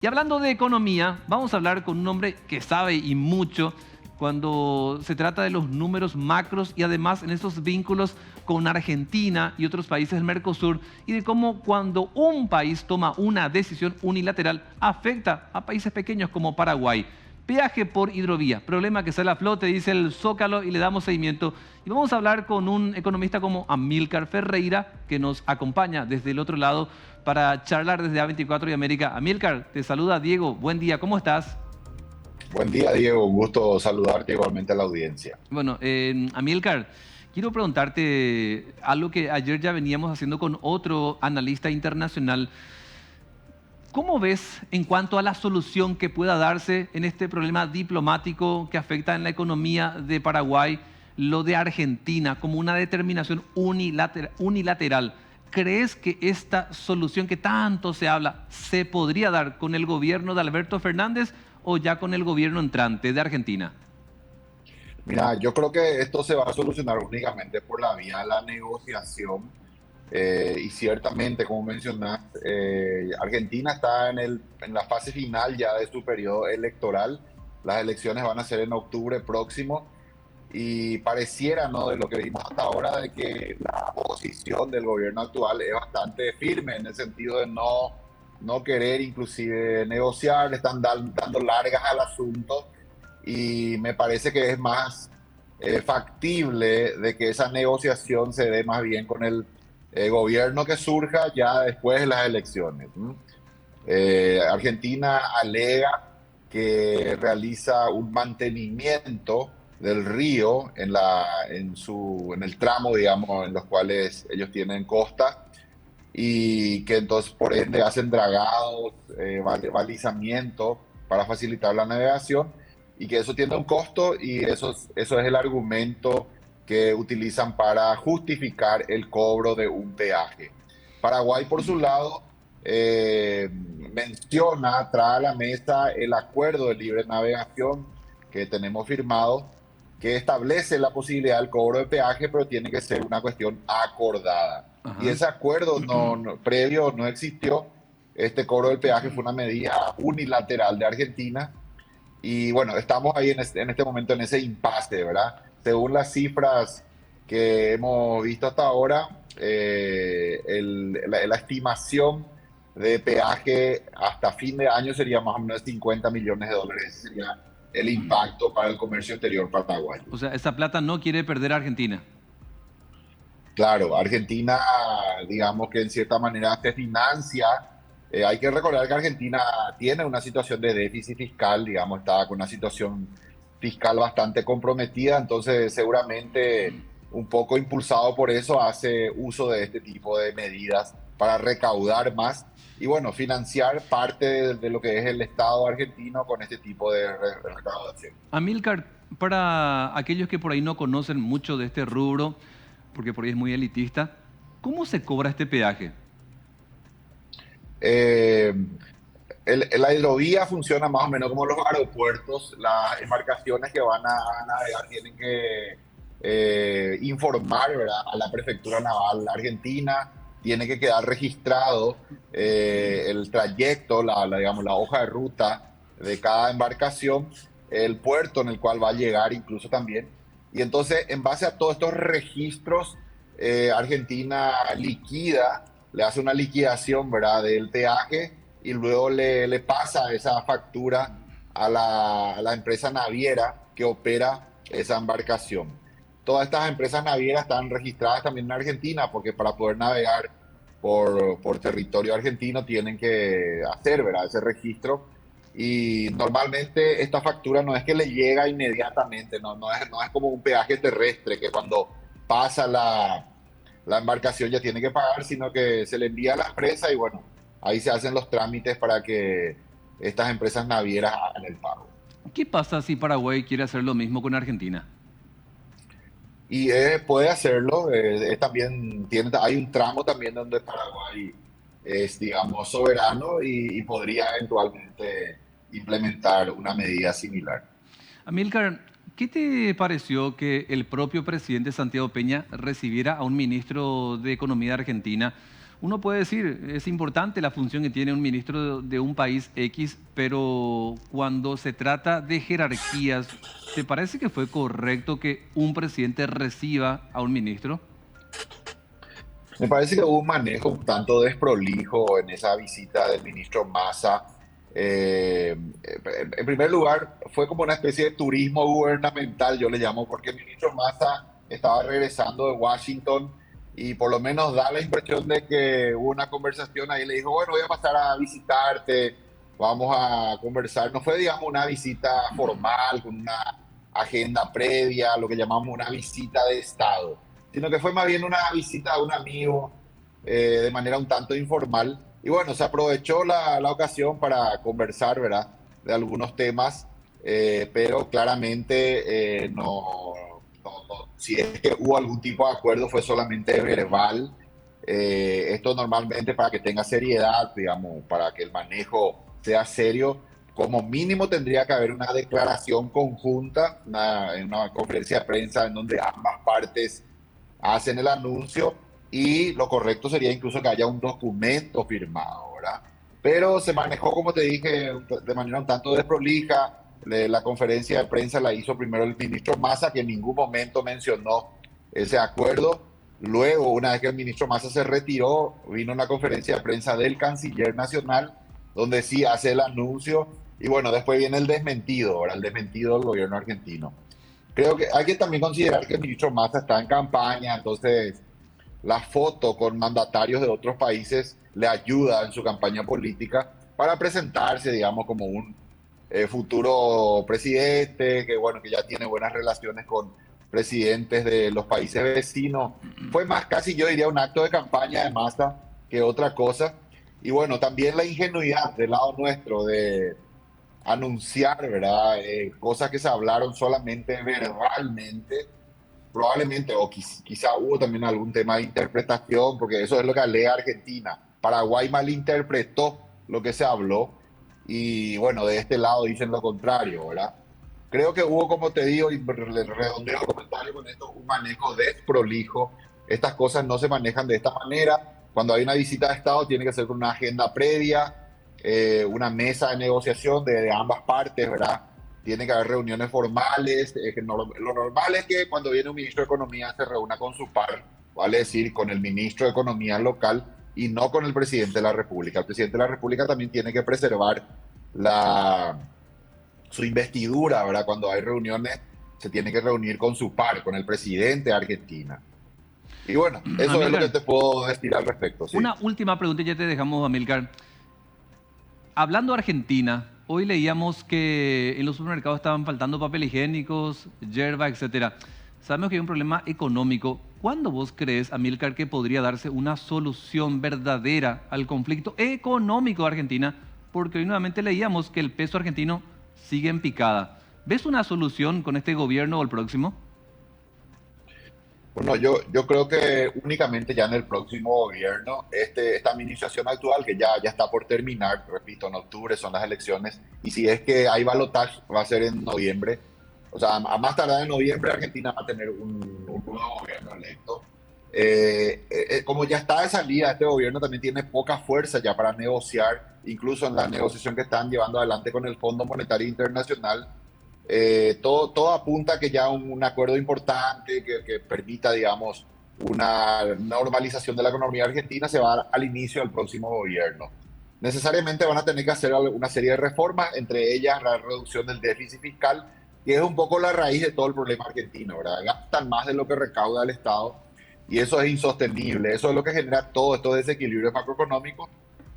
Y hablando de economía, vamos a hablar con un hombre que sabe y mucho cuando se trata de los números macros y además en esos vínculos con Argentina y otros países del Mercosur y de cómo cuando un país toma una decisión unilateral afecta a países pequeños como Paraguay. Peaje por hidrovía, problema que sale a flote, dice el Zócalo y le damos seguimiento. Y vamos a hablar con un economista como Amílcar Ferreira, que nos acompaña desde el otro lado para charlar desde A24 y América. Amílcar, te saluda Diego, buen día, ¿cómo estás? Buen día, Diego. Un gusto saludarte igualmente a la audiencia. Bueno, Amílcar, quiero preguntarte algo que ayer ya veníamos haciendo con otro analista internacional. ¿Cómo ves en cuanto a la solución que pueda darse en este problema diplomático que afecta en la economía de Paraguay, lo de Argentina, como una determinación unilateral? ¿Crees que esta solución que tanto se habla se podría dar con el gobierno de Alberto Fernández o ya con el gobierno entrante de Argentina? Mira, yo creo que esto se va a solucionar únicamente por la vía de la negociación. Y ciertamente, como mencionas, Argentina está en la fase final ya de su periodo electoral. Las elecciones van a ser en octubre próximo y pareciera, ¿no?, de lo que vimos hasta ahora, de que la posición del gobierno actual es bastante firme en el sentido de no querer inclusive negociar, le están dando largas al asunto y me parece que es más factible de que esa negociación se dé más bien con el gobierno que surja ya después de las elecciones. Argentina alega que realiza un mantenimiento del río en el tramo, digamos, en los cuales ellos tienen costa y que entonces por ende hacen dragados, balizamiento para facilitar la navegación y que eso tiene un costo y eso es el argumento que utilizan para justificar el cobro de un peaje. Paraguay, por su lado, trae a la mesa el acuerdo de libre navegación que tenemos firmado, que establece la posibilidad del cobro de peaje, pero tiene que ser una cuestión acordada. Y Ajá. ese acuerdo previo no existió. Este cobro del peaje fue una medida unilateral de Argentina. Y bueno, estamos ahí en este momento en ese impasse, ¿verdad? Según las cifras que hemos visto hasta ahora, la estimación de peaje hasta fin de año sería más o menos 50 millones de dólares. Ese sería el impacto para el comercio exterior paraguayo. O sea, esa plata no quiere perder a Argentina. Claro, Argentina, digamos que en cierta manera se financia. Hay que recordar que Argentina tiene una situación de déficit fiscal, digamos, está con una situación fiscal bastante comprometida, entonces seguramente un poco impulsado por eso hace uso de este tipo de medidas para recaudar más y bueno, financiar parte de lo que es el Estado argentino con este tipo de recaudación. Amílcar, para aquellos que por ahí no conocen mucho de este rubro, porque por ahí es muy elitista, ¿cómo se cobra este peaje? Eh, la hidrovía funciona más o menos como los aeropuertos. Las embarcaciones que van a navegar tienen que informar, ¿verdad?, a la Prefectura Naval Argentina. Tiene que quedar registrado el trayecto, digamos, la hoja de ruta de cada embarcación, el puerto en el cual va a llegar incluso también. Y entonces, en base a todos estos registros, Argentina liquida, le hace una liquidación, ¿verdad?, del peaje y luego le pasa esa factura a la empresa naviera que opera esa embarcación. Todas estas empresas navieras están registradas también en Argentina porque para poder navegar por territorio argentino tienen que hacer, ¿verdad?, ese registro. Y normalmente esta factura no es que le llega inmediatamente, no es como un peaje terrestre que cuando pasa la embarcación ya tiene que pagar, sino que se le envía a la empresa y bueno, ahí se hacen los trámites para que estas empresas navieras hagan el pago. ¿Qué pasa si Paraguay quiere hacer lo mismo con Argentina? Y puede hacerlo, hay un tramo también donde Paraguay es, digamos, soberano y podría eventualmente implementar una medida similar. Amílcar, ¿qué te pareció que el propio presidente Santiago Peña recibiera a un ministro de Economía de Argentina? Uno puede decir, es importante la función que tiene un ministro de un país X, pero cuando se trata de jerarquías, ¿te parece que fue correcto que un presidente reciba a un ministro? Me parece que hubo un manejo un tanto desprolijo en esa visita del ministro Massa. En primer lugar, fue como una especie de turismo gubernamental, yo le llamo, porque el ministro Massa estaba regresando de Washington y por lo menos da la impresión de que hubo una conversación ahí. Le dijo, bueno, voy a pasar a visitarte, vamos a conversar. No fue, digamos, una visita formal, con una agenda previa, lo que llamamos una visita de Estado, sino que fue más bien una visita a un amigo de manera un tanto informal. Y bueno, se aprovechó la ocasión para conversar, ¿verdad?, de algunos temas, pero claramente si es que hubo algún tipo de acuerdo fue solamente verbal. Esto normalmente para que tenga seriedad, digamos, para que el manejo sea serio, como mínimo tendría que haber una declaración conjunta, una conferencia de prensa en donde ambas partes hacen el anuncio y lo correcto sería incluso que haya un documento firmado, ¿verdad? Pero se manejó, como te dije, de manera un tanto desprolija. La conferencia de prensa la hizo primero el ministro Massa, que en ningún momento mencionó ese acuerdo. Luego, una vez que el ministro Massa se retiró, vino una conferencia de prensa del canciller nacional, donde sí hace el anuncio. Y bueno, después viene el desmentido, ¿verdad? El desmentido del gobierno argentino. Creo que hay que también considerar que el ministro Massa está en campaña, entonces la foto con mandatarios de otros países le ayuda en su campaña política para presentarse, digamos, como un futuro presidente, que bueno, que ya tiene buenas relaciones con presidentes de los países vecinos. Fue más casi, yo diría, un acto de campaña de Massa que otra cosa. Y bueno, también la ingenuidad del lado nuestro de anunciar, ¿verdad? Cosas que se hablaron solamente verbalmente, probablemente, o quizá hubo también algún tema de interpretación, porque eso es lo que alega Argentina. Paraguay malinterpretó lo que se habló y bueno, de este lado dicen lo contrario, ¿verdad? Creo que hubo, como te digo, y redondeo el comentario con esto, un manejo desprolijo. Estas cosas no se manejan de esta manera. Cuando hay una visita de Estado tiene que ser con una agenda previa, una mesa de negociación de ambas partes, ¿verdad? Tiene que haber reuniones formales. Lo normal es que cuando viene un ministro de Economía se reúna con su par, vale decir, con el ministro de Economía local y no con el presidente de la República. El presidente de la República también tiene que preservar su investidura, ¿verdad? Cuando hay reuniones se tiene que reunir con su par, con el presidente de Argentina. Y bueno, eso es lo que te puedo decir al respecto. Sí. Una última pregunta y ya te dejamos, Amílcar. Hablando de Argentina, hoy leíamos que en los supermercados estaban faltando papel higiénicos, yerba, etcétera. Sabemos que hay un problema económico. ¿Cuándo vos crees, Amílcar, que podría darse una solución verdadera al conflicto económico de Argentina? Porque hoy nuevamente leíamos que el peso argentino sigue en picada. ¿Ves una solución con este gobierno o el próximo? Bueno, yo creo que únicamente ya en el próximo gobierno, esta administración actual, que ya está por terminar, repito, en octubre son las elecciones, y si es que hay balotaje, va a ser en noviembre. O sea, a más tardar en noviembre, Argentina va a tener un nuevo gobierno electo. Como ya está de salida, este gobierno también tiene poca fuerza ya para negociar, incluso en la negociación que están llevando adelante con el Fondo Monetario Internacional. Todo apunta a que ya un acuerdo importante que permita, digamos, una normalización de la economía argentina se va a dar al inicio del próximo gobierno. Necesariamente van a tener que hacer una serie de reformas, entre ellas la reducción del déficit fiscal, que es un poco la raíz de todo el problema argentino, ¿verdad? Gastan más de lo que recauda el Estado y eso es insostenible. Eso es lo que genera todo estos desequilibrios macroeconómicos.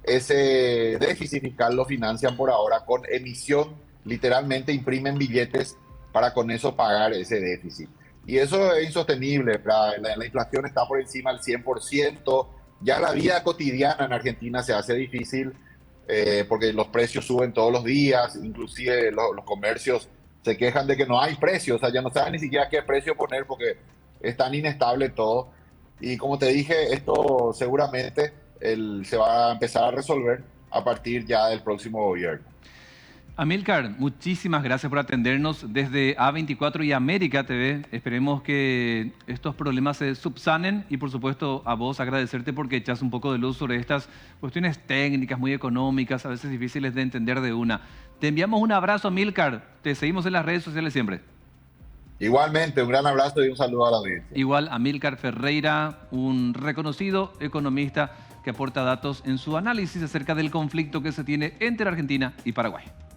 Ese déficit fiscal lo financian por ahora con emisión, literalmente imprimen billetes para con eso pagar ese déficit. Y eso es insostenible, la inflación está por encima del 100%, ya la vida cotidiana en Argentina se hace difícil porque los precios suben todos los días, inclusive los comercios se quejan de que no hay precios, o sea, ya no saben ni siquiera qué precio poner porque es tan inestable todo. Y como te dije, esto seguramente se va a empezar a resolver a partir ya del próximo gobierno. Amílcar, muchísimas gracias por atendernos desde A24 y América TV. Esperemos que estos problemas se subsanen y, por supuesto, a vos agradecerte porque echas un poco de luz sobre estas cuestiones técnicas, muy económicas, a veces difíciles de entender de una. Te enviamos un abrazo, Amílcar. Te seguimos en las redes sociales siempre. Igualmente, un gran abrazo y un saludo a la audiencia. Igual, Amílcar Ferreira, un reconocido economista que aporta datos en su análisis acerca del conflicto que se tiene entre Argentina y Paraguay.